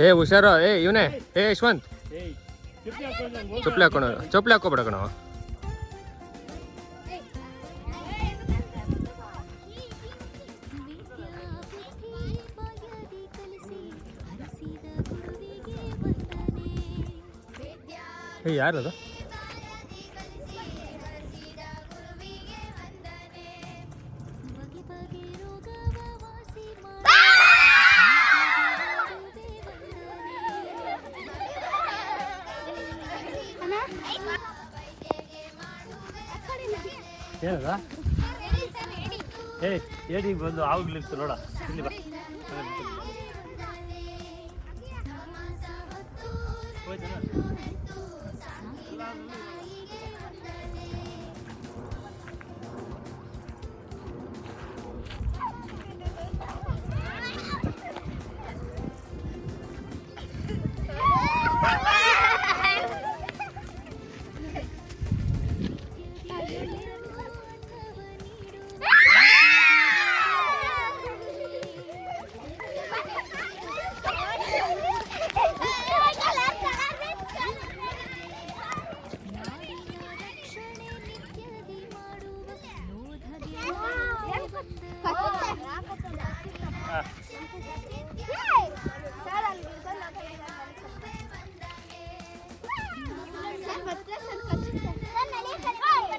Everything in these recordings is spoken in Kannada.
ಏ ಹುಷಾರು. ಏ ಇವನೇ, ಏ ಯಶವಂತ್, ಚಪ್ಪಲಿ ಹಾಕೋಣ, ಚಪ್ಪಲಿ ಹಾಕೋಬೇಡ ಕಣ. ಏ ಯಾರದು? ಏನದ? ಏಡಿ ಬಂದು ಆವಾಗ್ಲಿರ್ತು ನೋಡ ಇಲ್ಲಿ ಬಾ.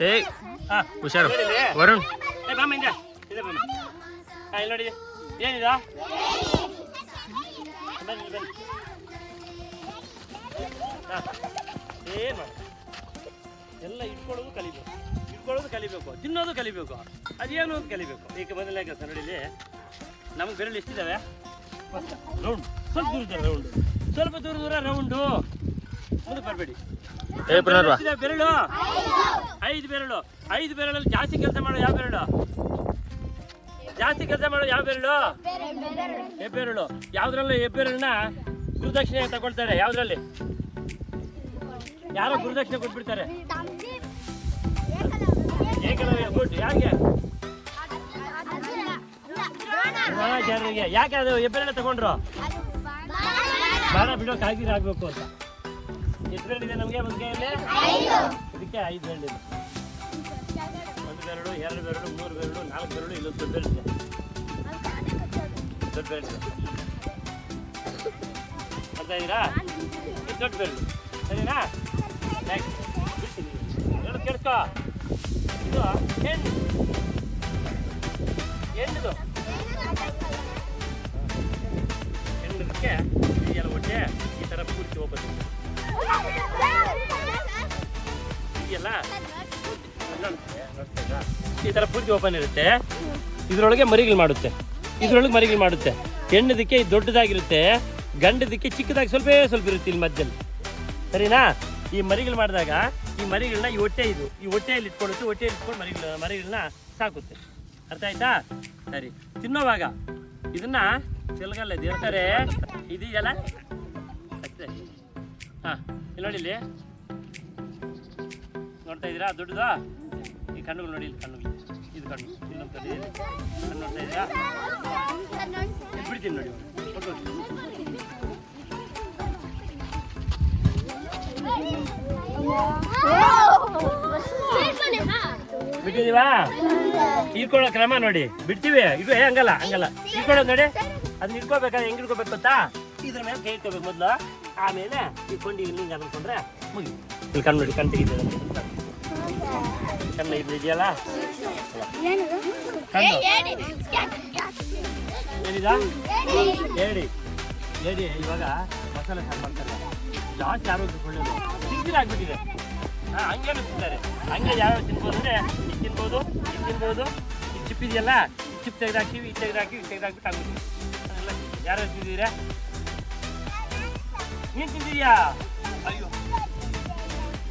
ಏ ಹುಷಾರು ವರುಣ್. ಇಲ್ಲಿ ನೋಡಿ ಏನಿದ? ಏನು ಎಲ್ಲ ಇಟ್ಕೊಳ್ಳೋದು ಕಲಿಬೇಕು, ತಿನ್ನೋದು ಕಲಿಬೇಕು, ಅದೇನು ಅಂತ ಕಲಿಬೇಕು. ಈಗ ಮೊದಲನೇ ಕೆಲಸ ನೋಡಿ, ಇಲ್ಲಿ ನಮ್ಗೆ ಬೆರಳು ಎಷ್ಟಿದ್ದಾವೆ? ರೌಂಡ್, ಸ್ವಲ್ಪ ದೂರ ರೌಂಡು. ಮುಂದಕ್ಕೆ ಬರಬೇಡಿ. ಬೆರಳು 5 ಬೆರಳು. 5 ಬೆರಳಲ್ಲಿ ಜಾಸ್ತಿ ಕೆಲಸ ಮಾಡೋ ಯಾವ ಬೆರಳು? ಹೆಬ್ಬೆರಳು. ಯಾವ್ದ್ರಲ್ಲೂ ಹೆಬ್ಬೆರಳನ್ನ ಗುರುದಕ್ಷಿಣೆ ತಗೊಳ್ತಾರೆ? ಯಾವ್ದ್ರಲ್ಲಿ? ಯಾರೋ ಗುರುದಕ್ಷಿಣೆ ಕೊಟ್ಬಿಡ್ತಾರೆ. ಏಕಲವ್ಯ ಗುಡ್. ಯಾಕೆ? ಯಾಕೆ ಅದು ಹೆಬ್ಬೆರಳೆ ತಗೊಂಡ್ರು? ಬಾಣ ಬಿಡೋಕೆ ಆಗ್ಬೇಕು ಅಂತ. ಎಷ್ಟು ಬೆರಳಿದೆ ನಮಗೆ ಒಂದು ಕೈಯಲ್ಲಿ? ಇದಕ್ಕೆ 5 ಬೆರಳಿದೆ. 1 ಬೆರಳು, 2 ಬೆರಳು, 3 ಬೆರಳು, 4 ಬೆರಳು, ಇಲ್ಲೊಂದು ದೊಡ್ಡ ಬೆರಳಿದೆ. ಅರ್ಥ ಇದೀರಾ? ಇದು ದೊಡ್ಡ ಬೆರಳು, ಸರಿನಾ? ಕೇಳಿಸ್ಕೋ, ಇದು ಹೆಣ್ಣದು. ಹೆಣ್ಣದಕ್ಕೆ ಇದೆಯಲ್ಲ ಹೊಟ್ಟೆ ಈ ಥರ ಪೂರ್ತಿ ಹೋಗ್ಬೋದು ಇದೆಯಲ್ಲ, ಈ ಥರ ಪೂರ್ತಿ ಓಪನ್ ಇರುತ್ತೆ. ಇದರೊಳಗೆ ಮರಿಗಳು ಮಾಡುತ್ತೆ. ಹೆಣ್ಣದಕ್ಕೆ ಇದು ದೊಡ್ಡದಾಗಿರುತ್ತೆ, ಗಂಡದಕ್ಕೆ ಚಿಕ್ಕದಾಗಿ ಸ್ವಲ್ಪ ಇರುತ್ತೆ ಇಲ್ಲಿ ಮಧ್ಯದಲ್ಲಿ, ಸರಿನಾ? ಈ ಮರಿಗಳು ಮಾಡಿದಾಗ ಈ ಮರಿಗಳನ್ನ ಈ ಹೊಟ್ಟೆಯಲ್ಲಿ ಇಟ್ಕೊಳ್ಳುತ್ತೆ. ಹೊಟ್ಟೆಯಲ್ಲಿ ಇಟ್ಕೊಂಡು ಮರಿಗಳನ್ನ ಸಾಕುತ್ತೆ. ಅರ್ಥ ಆಯ್ತಾ? ಸರಿ. ತಿನ್ನೋವಾಗ ಇದನ್ನ ಚೆಲ್ಗಲ್ಲ ಇರ್ತಾರೆ, ಇದೆಯಲ್ಲ ಹಾಂ, ಇಲ್ಲಿ ನೋಡಿ, ಇಲ್ಲಿ ನೋಡ್ತಾ ಇದ್ದೀರಾ ದೊಡ್ಡದು? ಈ ಕಣ್ಣುಗಳು ನೋಡಿ, ಇಲ್ಲಿ ಕಣ್ಣುಗಳು, ಇದು ಕಣ್ಣು, ಇಲ್ಲೊಂದು ಕಣ್ಣು ನೋಡ್ತಾ ಇದ್ದೀರಾ? ಬಿಡ್ತೀನಿ ನೋಡಿ, ಬಿಟ್ಟಿದೀವಾ? ಇಟ್ಕೊಳ್ಳೋ ಕ್ರಮ ನೋಡಿ, ಬಿಡ್ತೀವಿ. ಇದು ಹಂಗಲ್ಲ ಇಟ್ಕೊಳ್ಳೋದು ನೋಡಿ. ಅದನ್ನ ಇಟ್ಕೋಬೇಕಾದ್ರೆ ಹೆಂಗ್ ಇಟ್ಕೋಬೇಕು ಗೊತ್ತಾ? ಇದ್ರ ಮೇಲೆ ಕೈ ಇಟ್ಕೋಬೇಕು ಮೊದಲು, ಆಮೇಲೆ ಈ ಕೊಂಡಿ ಹಿಂಗೆ ಅನ್ಕೊಂಡ್ರೆ ಮುಗಿ. ಇಲ್ಲಿ ಕಣ್ಣು ನೋಡಿ, ಕಣ್ ತೆಗಿತದೆ, ಕಣ್ಣು ಇದೆಯಲ್ಲ ಕಣ್ಣು ಏನಿದ? ಏಡಿ. ಇವಾಗ ಮಸಾಲೆ ಸಾರು ಮಾಡ್ತಾರೆ, ಜಾಸ್ತಿ ಆರೋಗ್ಯಕ್ಕೆ ಒಳ್ಳೆಯದು. ಸಿಂಗಿಲ್ ಆಗ್ಬಿಟ್ಟಿದೆ. ಹಂಗೇನು ತಿಂತಾರೆ, ಹಂಗೆ ಯಾವ್ಯಾವ ತಿನ್ಬೋದು ಅಂದರೆ ಇದು ತಿನ್ಬೋದು, ಈ ಚಿಪ್ ಇದೆಯಲ್ಲ, ಈ ಚಿಪ್ ತೆಗೆದಾಕ್ತೀವಿ, ಇದು ತೆಗೆದಾಕ್ಬಿಟ್ಟು ಆಗ್ಬಿಟ್ಟು ಅದೆಲ್ಲ ಯಾರು ತಿಂದಿದ್ದೀರಾ? ನೀನು ತಿಂದಿದ್ಯಾ? ಅಯ್ಯೋ,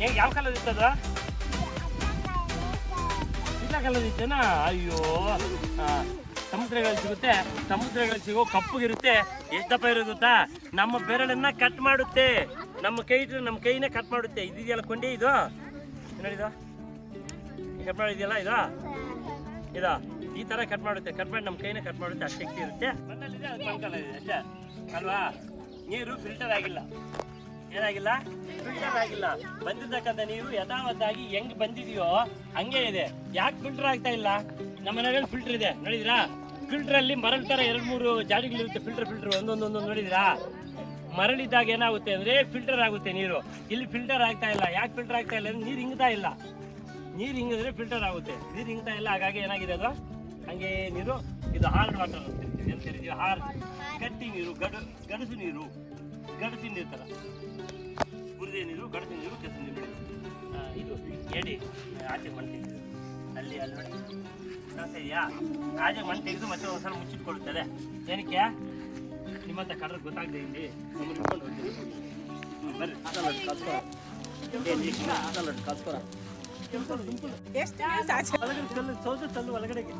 ಹೇಗೆ ಯಾವ ಕಾಲದ ಇತ್ತದ? ಇಲ್ಲ ಕಾಲದ ಇತ್ತೇನಾ? ಅಯ್ಯೋ, ಸಮುದ್ರಗಳಲ್ಲಿ ಸಿಗೋ ಕಪ್ಪಗಿರುತ್ತೆ. ಎಷ್ಟು ದಪ್ಪ ಇರೋದು ಗೊತ್ತಾ? ನಮ್ಮ ಬೆರಳನ್ನ ಕಟ್ ಮಾಡುತ್ತೆ, ನಮ್ಮ ಕೈನೇ ಕಟ್ ಮಾಡುತ್ತೆ. ಇದೆಯಲ್ಲ ಕೊಂಡಿ, ಇದು ನೋಡಿದು ಕಟ್ ಮಾಡಿದೆಯಲ್ಲ, ಇದು ಈ ಥರ ಕಟ್ ಮಾಡಿ ನಮ್ಮ ಕೈನೇ ಕಟ್ ಮಾಡುತ್ತೆ. ಅಷ್ಟು ಶಕ್ತಿ ಇರುತ್ತೆ. ಮಣ್ಣಲ್ಲಿದೆ, ಅದು ಬಂಕಲ್ಲ ಇದೆ ಅಷ್ಟೇ ಅಲ್ವಾ? ನೀರು ಫಿಲ್ಟರ್ ಆಗಿಲ್ಲ. ಏನಾಗಿಲ್ಲ? ಫಿಲ್ಟರ್ ಆಗಿಲ್ಲ. ಬಂದಿರ್ತಕ್ಕಂಥ ನೀರು ಯಥಾವತ್ತಾಗಿ ಹೆಂಗ್ ಬಂದಿದೆಯೋ ಹಂಗೆ ಇದೆ. ಯಾಕೆ ಫಿಲ್ಟರ್ ಆಗ್ತಾ ಇಲ್ಲ? ನಮ್ಮ ಮನೆಯಲ್ಲಿ ಫಿಲ್ಟರ್ ಇದೆ ನೋಡಿದ್ರಾ? ಫಿಲ್ಟರ್ ಅಲ್ಲಿ ಮರಳ ತರ 2-3 ಜಾಡಿಗಳಿರುತ್ತೆ. ಫಿಲ್ಟರ್ ಒಂದೊಂದೊಂದು ನೋಡಿದ್ರಾ? ಮರಳಿದ್ದಾಗ ಏನಾಗುತ್ತೆ ಅಂದ್ರೆ ಫಿಲ್ಟರ್ ಆಗುತ್ತೆ ನೀರು. ಇಲ್ಲಿ ಫಿಲ್ಟರ್ ಆಗ್ತಾ ಇಲ್ಲ. ಯಾಕೆ ಫಿಲ್ಟರ್ ಆಗ್ತಾ ಇಲ್ಲ ಅಂದ್ರೆ ನೀರು ಹಿಂಗ್ತಾ ಇಲ್ಲ. ನೀರು ಹಿಂಗಿದ್ರೆ ಫಿಲ್ಟರ್ ಆಗುತ್ತೆ. ನೀರು ಹಿಂಗ್ತಾ ಇಲ್ಲ, ಹಾಗಾಗಿ ಏನಾಗಿದೆ ಅದು ಹಂಗೆ ನೀರು. ಇದು ಹಾರ್ಡ್ ವಾಟರ್ ಅಂತೀವಿ. ಹಾರ್ಡ್ ಗಟ್ಟಿ ನೀರು, ಗಡಸು ನೀರು, ಗಡಸಿ ನೀರು ತರ. ಬುರದೆ ನೀರು, ಗಡಸಿ ನೀರು, ಕೆಸ ನೀರು. ಇದು ಎಡಿ ಆಚೆ ಮಣ್ಣು ತೆಗೆದು ಅಲ್ಲಿ ನೋಡಿ ಇದೆಯಾ? ಆಚೆ ಮಣ್ಣು ತೆಗೆದು ಮತ್ತೆ ಒಂದ್ಸಲ ಮುಚ್ಚಿಟ್ಕೊಳ್ಳುತ್ತದೆ. ಏನಕ್ಕೆ? ನಿಮ್ಮಂತ ಕಡ್ರೆ ಗೊತ್ತಾಗದೆ ಇಲ್ಲಿ ಇಟ್ಕೊಂಡು ಹೋಗ್ತೀವಿ. ಬರ್ರಿ ಎಷ್ಟು ಒಳಗಡೆ ಒಳಗಡೆಗೆ